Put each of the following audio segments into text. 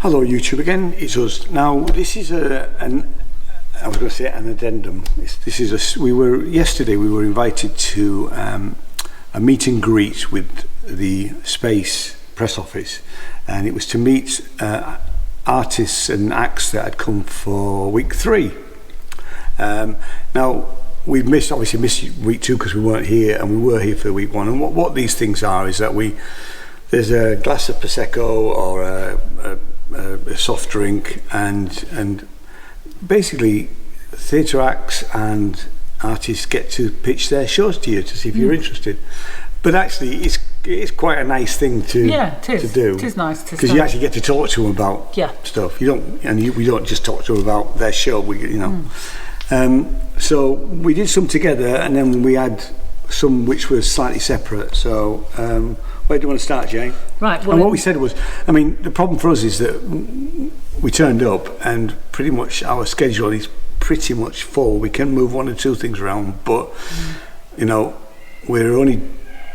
Hello YouTube again, it's us. Now this is an addendum. Yesterday we were invited to a meet and greet with the Space press office, and it was to meet artists and acts that had come for week 3. Now we've obviously missed week 2 because we weren't here, and we were here for week 1. And what these things are is that there's a glass of Prosecco or a soft drink, and basically theatre acts and artists get to pitch their shows to you to see if you're interested. But actually it's quite a nice thing to do. It is nice to, because you actually get to talk to them about stuff. We don't just talk to them about their show. So we did some together, and then we had some which were slightly separate. So where do you want to start, Jane? Right. Well, and what we said was, the problem for us is that we turned up and pretty much our schedule is pretty much full. We can move 1 or 2 things around, but we're only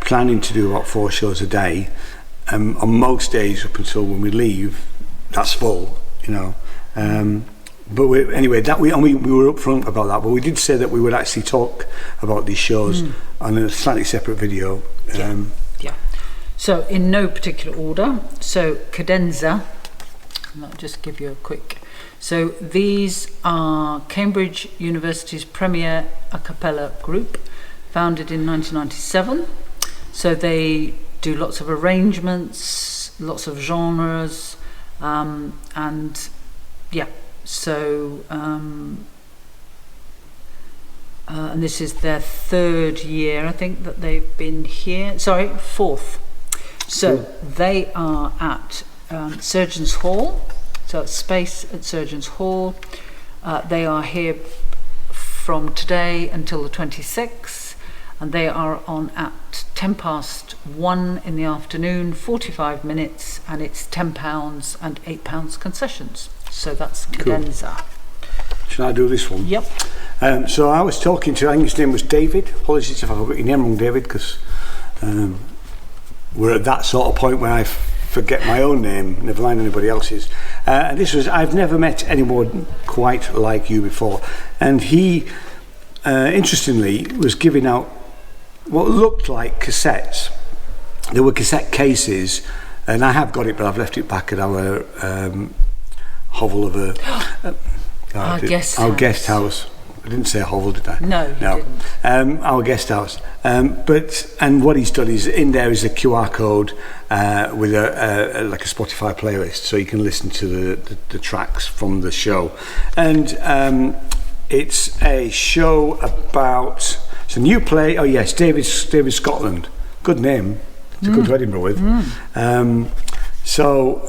planning to do about 4 shows a day. On most days up until when we leave, that's full. But we were upfront about that. But we did say that we would actually talk about these shows on a slightly separate video. So in no particular order. So Cadenze, I'll just give you a quick. So these are Cambridge University's premier a cappella group, founded in 1997. So they do lots of arrangements, lots of genres, and this is their 3rd year, I think, that they've been here. Sorry, 4th. So they are at Surgeons Hall, so it's Space at Surgeons Hall. They are here from today until the 26th, and they are on at 1:10 in the afternoon, 45 minutes, and it's £10 and £8 concessions. So that's Cadenze. Cool. Should I do this one? Yep. So I was talking to, I think his name was David. Apologies if I got your name wrong, David, because we're at that sort of point where I forget my own name, never mind anybody else's. And I've never met anyone quite like you before. And he, interestingly, was giving out what looked like cassettes. There were cassette cases, and I have got it, but I've left it back at our hovel of our guest house. I didn't say a hovel, did I? No, you didn't. Our guest house. And what he's done is in there is a QR code with like a Spotify playlist, so you can listen to the tracks from the show. And it's a show about, it's a new play. Oh yes, David Scotland. Good name to go to Edinburgh with. So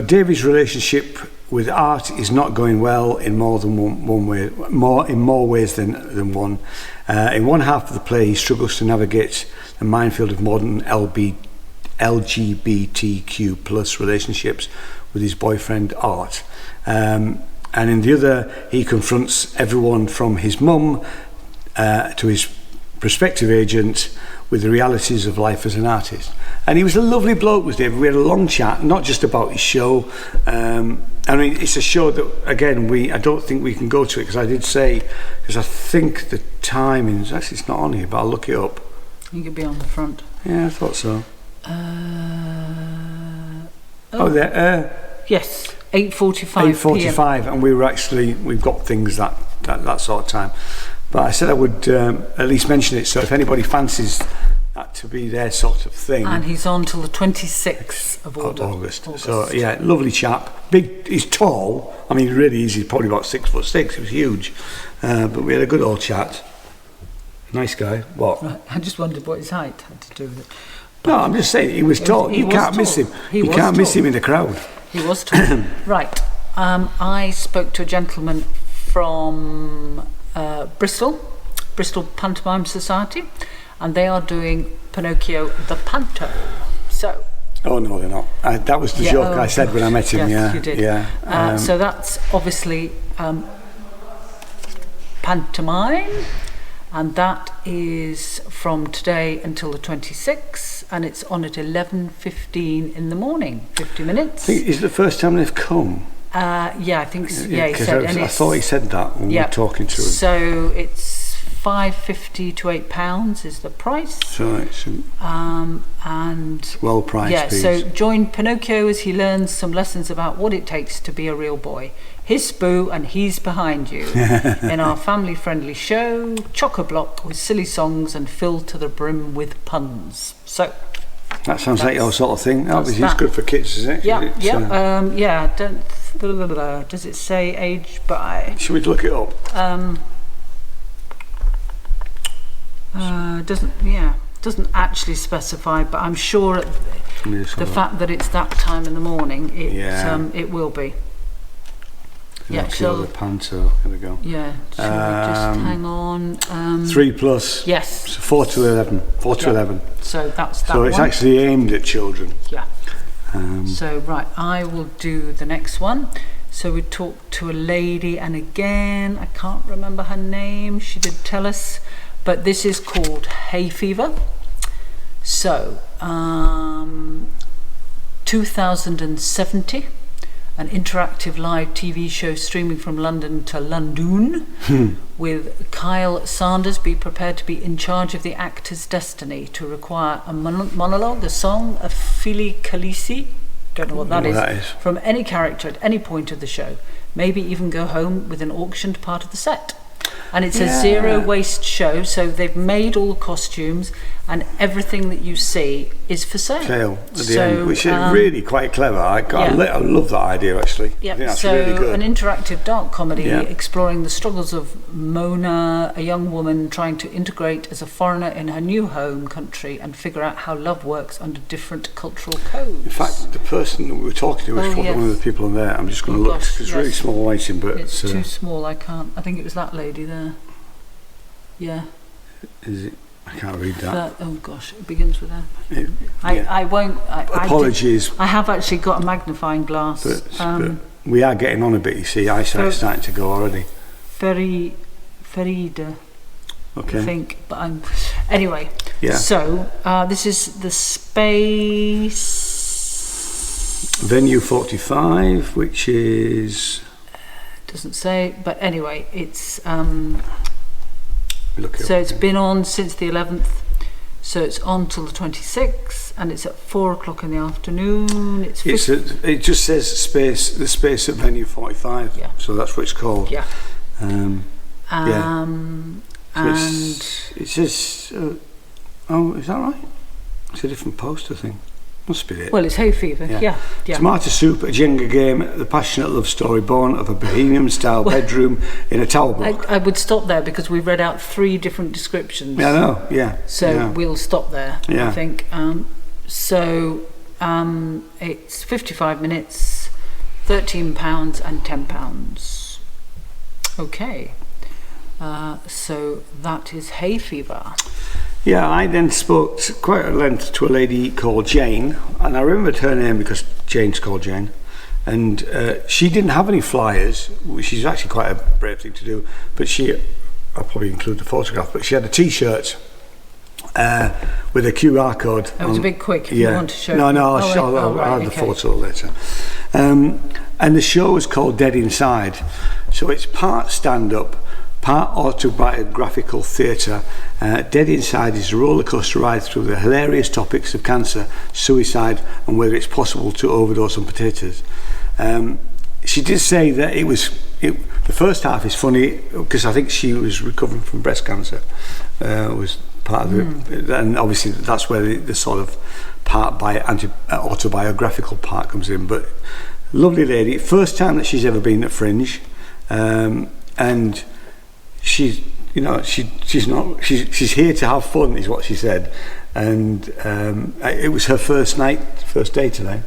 David's relationship with art is not going well in more ways than one. In one half of the play, he struggles to navigate the minefield of modern LGBTQ plus relationships with his boyfriend Art. And in the other, he confronts everyone from his mum to his prospective agent with the realities of life as an artist. And he was a lovely bloke, was David. We had a long chat, not just about his show. It's a show that, again, I don't think we can go to it, because I did say, because I think the timing, actually it's not on here, but I'll look it up. You could be on the front. Yeah, I thought so. Yes, 8:45 8:45, and we've got things that sort of time. But I said I would at least mention it, so if anybody fancies that to be their sort of thing. And he's on till the 26th of August. So yeah, lovely chap. Big, he's tall. Really is. He's probably about 6'6". He was huge, but we had a good old chat. Nice guy. What? Right. I just wondered what his height had to do with it. No, I'm just saying he was tall. You can't miss him. You can't miss him in the crowd. He was tall. Right. I spoke to a gentleman from Bristol Pantomime Society, and they are doing Pinocchio the Panto. So. Oh no, they're not. That was the joke I said when I met him. Yes, you did. Yeah. So that's obviously pantomime, and that is from today until the 26th, and it's on at 11:15 in the morning, 50 minutes. Is it the first time they've come? Yeah, I think so. Yeah, he said. I thought he said that when we were talking to him. So it's £5.50 to £8 is the price. So it's and well priced. Yeah, piece. so join Pinocchio as he learns some lessons about what it takes to be a real boy. His Boo and he's behind you in our family-friendly show, chock-a-block with silly songs and filled to the brim with puns. So that sounds like your sort of thing. Obviously, it's that. good for kids, isn't it? Yeah. Does it say age by? Should we look it up? Doesn't actually specify, but I'm sure the fact that it's that time in the morning, it will be. Pinocchio the Panto. Here we go. Yeah. Shall we just hang on? 3+. Yes. So 4 to 11. 4 to 11. So that's that. So it's actually aimed at children. Yeah. So right, I will do the next one. So we talked to a lady, and again, I can't remember her name. She did tell us, but this is called Hayfever. So 2070. An interactive live TV show streaming from London to London with Kyle Sanders. Be prepared to be in charge of the actor's destiny, to require a monologue, a song, a Fili Khaleesi, don't know what that is, from any character at any point of the show. Maybe even go home with an auctioned part of the set. And it's a zero waste show, so they've made all the costumes and everything that you see is for sale. At the end, which is really quite clever. I love that idea, actually. Yeah, I think that's so really good. An interactive dark comedy exploring the struggles of Mona, a young woman trying to integrate as a foreigner in her new home country and figure out how love works under different cultural codes. In fact, the person that we were talking to was one of the people in there. I'm just going to look. It's really small writing, but it's too small. I can't. I think it was that lady there. Yeah. Is it? I can't read that. Oh gosh, it begins with F. I won't. Apologies. I have actually got a magnifying glass. But we are getting on a bit, you see. Eyesight's starting to go already. Ferida. Okay. I think, but I'm. Anyway. Yeah. So this is the Space. Venue 45, which is. Doesn't say, but anyway, it's. So it's been on since the 11th, so it's on till the 26th, and it's at 4 o'clock in the afternoon. It just says the space at venue 45. Yeah. So that's what it's called. Yeah. And it says, is that right? It's a different poster thing. Must be it. Well, it's Hayfever. Yeah. Tomato soup, a Jenga game, the passionate love story born of a bohemian-style bedroom in a tower block. I would stop there because we've read out 3 different descriptions. Yeah, I know. Yeah. So we'll stop there. Yeah. I think. It's 55 minutes, £13 and £10. Okay. So that is Hayfever. Yeah, I then spoke quite at length to a lady called Jane, and I remembered her name because Jane's called Jane, and she didn't have any flyers, which is actually quite a brave thing to do, but I'll probably include the photograph, but she had a t-shirt with a QR code. It was a bit quick. Yeah. You want to show I'll add the photo later. And the show is called Dead Inside, so it's part stand-up, part autobiographical theatre. Dead Inside is a rollercoaster ride through the hilarious topics of cancer, suicide, and whether it's possible to overdose on potatoes. She did say that the first half is funny because I think she was recovering from breast cancer. Was part of it, and obviously that's where the sort of autobiographical part comes in. But lovely lady, first time that she's ever been at Fringe, and she's here to have fun, is what she said, and it was her first day today.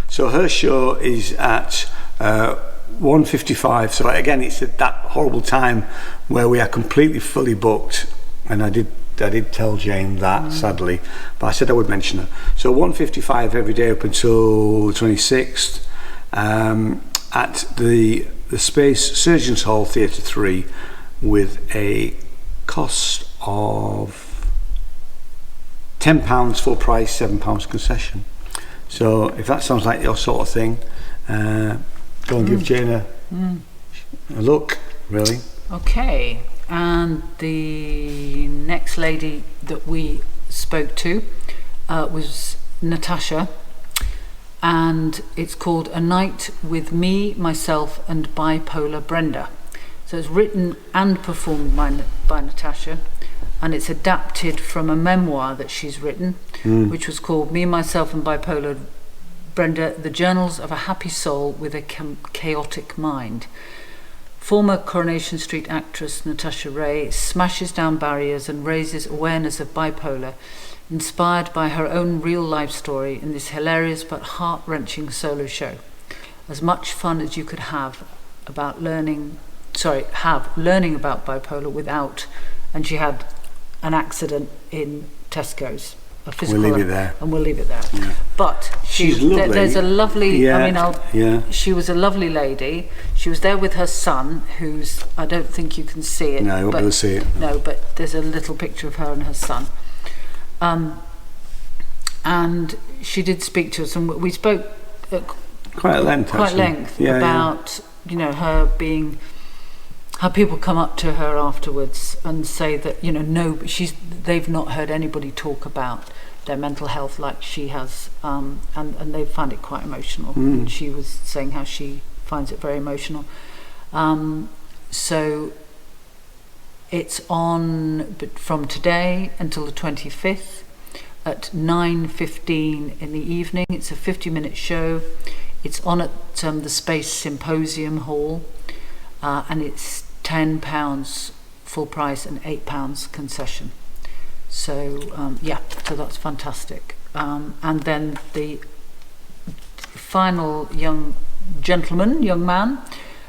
So her show is at 1:55. So again, it's at that horrible time where we are completely fully booked, and I did tell Jane that, sadly, but I said I would mention her. So 1:55 every day up until the 26th at the Space Surgeons Hall Theatre 3, with a cost of £10 full price, £7 concession. So if that sounds like your sort of thing, go and give Jane a look, really. Okay, and the next lady that we spoke to was Natasha, and it's called A Night with Me, Myself and Bipolar Brenda. So it's written and performed by Natasha, and it's adapted from a memoir that she's written, which was called Me, Myself and Bipolar Brenda, The Journals of a Happy Soul with a Chaotic Mind. Former Coronation Street actress Natasha Ray smashes down barriers and raises awareness of bipolar, inspired by her own real-life story in this hilarious but heart-wrenching solo show. As much fun as you could have learning about bipolar without, and she had an accident in Tesco's. A physical, we'll leave it there. And we'll leave it there. Yeah. But she's lovely. There's a lovely, Yeah. She was a lovely lady. She was there with her son, who's, I don't think you can see it. No, you won't be able to see it. No, but there's a little picture of her and her son. And she did speak to us, and we spoke quite at length about her being, how people come up to her afterwards and say that they've not heard anybody talk about their mental health like she has, and they found it quite emotional. And she was saying how she finds it very emotional. So it's on from today until the 25th at 9:15 in the evening. It's a 50-minute show. It's on at the Space Symposium Hall, and it's £10 full price and £8 concession. So so that's fantastic. And then the final young man.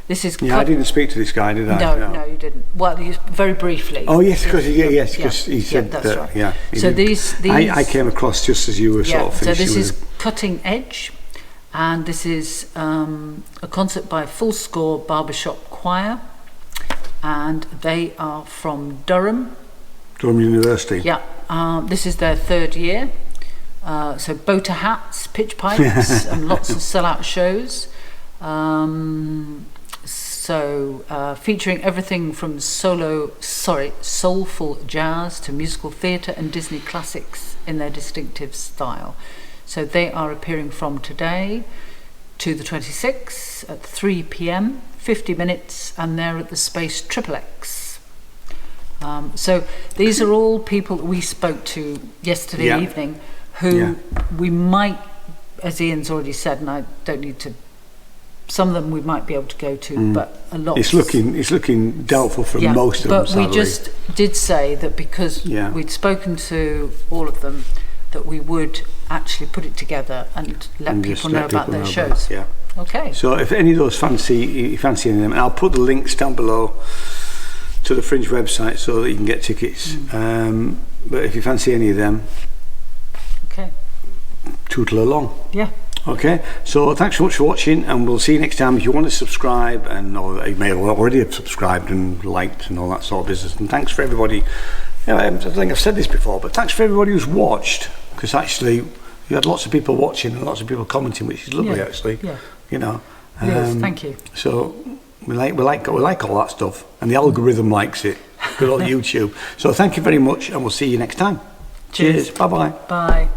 This is. I didn't speak to this guy, did I? No, you didn't. Well, very briefly. Oh yes, because he said that's that. Right. Yeah. So these I came across just as you were sort of finishing. So this is Cutting Edge, and this is a concert by Full Score Barbershop Choir, and they are from Durham University. Yeah, this is their third year. So boater hats, pitch pipes, and lots of sellout shows. Featuring everything from soulful jazz to musical theatre and Disney classics in their distinctive style. So they are appearing from today to the 26th at 3 p.m, 50 minutes, and they're at the Space XXX. So these are all people that we spoke to yesterday evening who we might, as Ian's already said, and I don't need to, some of them we might be able to go to, but a lot. It's looking doubtful for most of them. But we just did say that because we'd spoken to all of them, that we would actually put it together and let people know about their shows. Okay. So if any of those you fancy any of them, and I'll put the links down below to the Fringe website so that you can get tickets. But if you fancy any of them, okay, tootle along. Yeah. Okay, so thanks so much for watching, and we'll see you next time. If you want to subscribe, or you may have already have subscribed and liked and all that sort of business, and thanks for everybody. I think I've said this before, but thanks for everybody who's watched, because actually you had lots of people watching and lots of people commenting, which is lovely, actually. Yeah. Yes, thank you. So we like all that stuff, and the algorithm likes it. Good old YouTube. So thank you very much, and we'll see you next time. Cheers. Bye-bye. Bye.